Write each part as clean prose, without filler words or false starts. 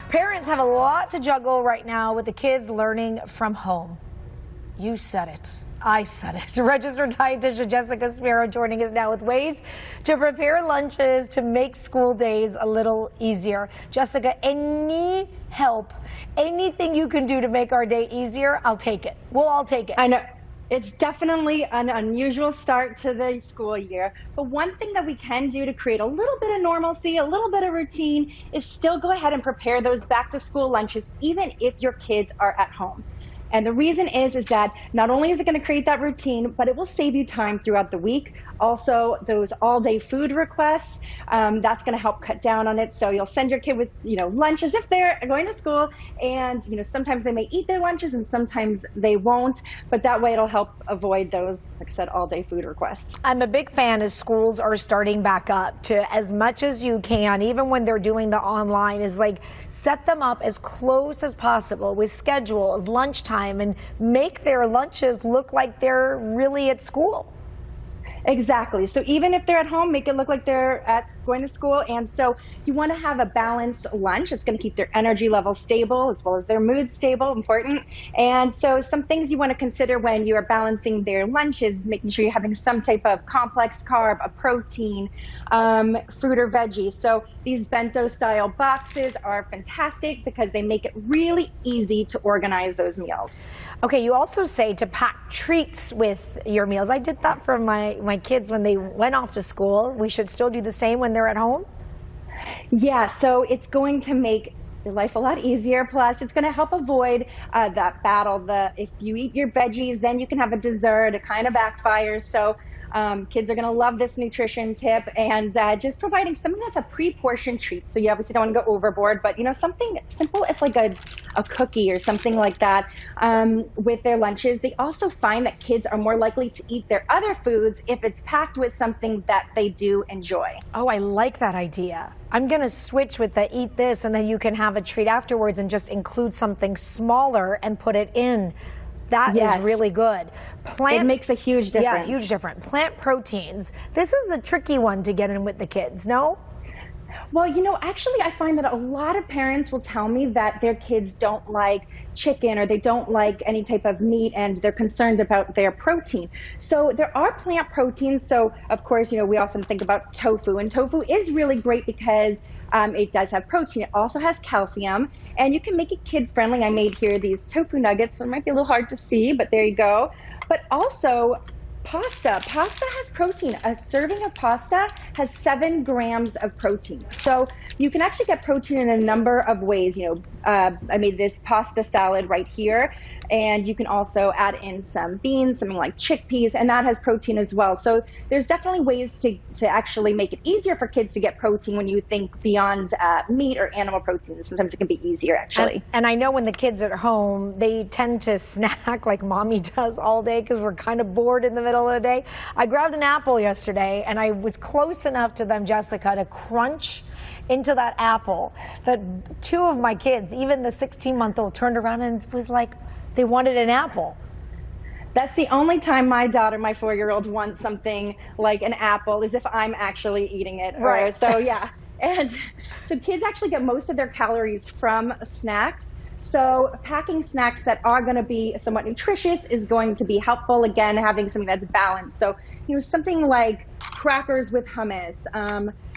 Parents have a lot to juggle right now with the kids learning from home. You said it. I said it. Registered dietitian Jessica Sparrow joining us now with ways to prepare lunches to make school days a little easier. Jessica, any help, anything you can do to make our day easier, I'll take it. We'll all take it. I know. It's definitely an unusual start to the school year, but one thing that we can do to create a little bit of normalcy, a little bit of routine, is still go ahead and prepare those back to school lunches, even if your kids are at home. And the reason is that not only is it going to create that routine, but it will save you time throughout the week. Also, those all-day food requests, that's going to help cut down on it. So you'll send your kid with, lunch as if they're going to school, and sometimes they may eat their lunches and sometimes they won't. But that way, it'll help avoid those, like I said, all-day food requests. I'm a big fan as schools are starting back up to, as much as you can, even when they're doing the online, is like set them up as close as possible with schedules, lunchtime, and make their lunches look like they're really at school. Exactly. So even if they're at home, make it look like they're going to school. And so you want to have a balanced lunch. It's going to keep their energy level stable as well as their mood stable, important. And so some things you want to consider when you are balancing their lunches, making sure you're having some type of complex carb, a protein, fruit or veggies. So these bento style boxes are fantastic because they make it really easy to organize those meals. Okay, you also say to pack treats with your meals. I did that for my kids when they went off to school. We should still do the same when they're at home? Yeah, so it's going to make your life a lot easier. Plus, it's going to help avoid that battle. If you eat your veggies, then you can have a dessert. It kind of backfires. So kids are going to love this nutrition tip, and just providing something that's a pre-portioned treat. So you obviously don't want to go overboard, but something simple as like a cookie or something like that with their lunches. They also find that kids are more likely to eat their other foods if it's packed with something that they do enjoy. Oh, I like that idea. I'm going to switch with the eat this and then you can have a treat afterwards and just include something smaller and put it in. That is really good. It makes a huge difference. Yeah, huge difference. Plant proteins. This is a tricky one to get in with the kids, no? Well, actually, I find that a lot of parents will tell me that their kids don't like chicken or they don't like any type of meat, and they're concerned about their protein. So there are plant proteins. So, of course, we often think about tofu, and tofu is really great because it does have protein. It also has calcium, and you can make it kid-friendly. I made here these tofu nuggets, so it might be a little hard to see, but there you go. But also, pasta. Pasta has protein. A serving of pasta has 7 grams of protein. So you can actually get protein in a number of ways. I made this pasta salad right here. And you can also add in some beans, something like chickpeas, and that has protein as well. So there's definitely ways to actually make it easier for kids to get protein when you think beyond meat or animal protein. Sometimes it can be easier, actually. And I know when the kids are at home, they tend to snack like mommy does all day because we're kind of bored in the middle of the day. I grabbed an apple yesterday, and I was close enough to them, Jessica, to crunch into that apple that 2 of my kids, even the 16-month-old, turned around and was like, they wanted an apple. That's the only time my daughter, my 4-year-old, wants something like an apple is if I'm actually eating it. Right. So yeah. And so kids actually get most of their calories from snacks. So packing snacks that are going to be somewhat nutritious is going to be helpful. Again, having something that's balanced. So, something like crackers with hummus,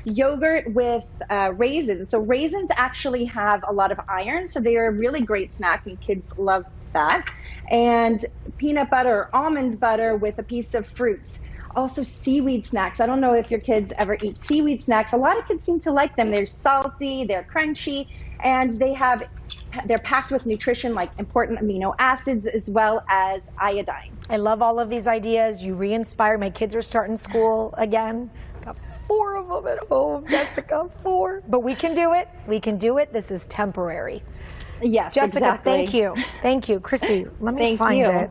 yogurt with raisins. So raisins actually have a lot of iron, so they are a really great snack, and kids love that. And peanut butter, almond butter with a piece of fruit. Also seaweed snacks. I don't know if your kids ever eat seaweed snacks. A lot of kids seem to like them. They're salty, they're crunchy, and they're packed with nutrition like important amino acids as well as iodine. I love all of these ideas. You re-inspire. My kids are starting school again. Got 4 of them at home, Jessica, 4. But we can do it. We can do it. This is temporary. Yes, Jessica, exactly. thank you. Thank you. Chrissy, let me find it.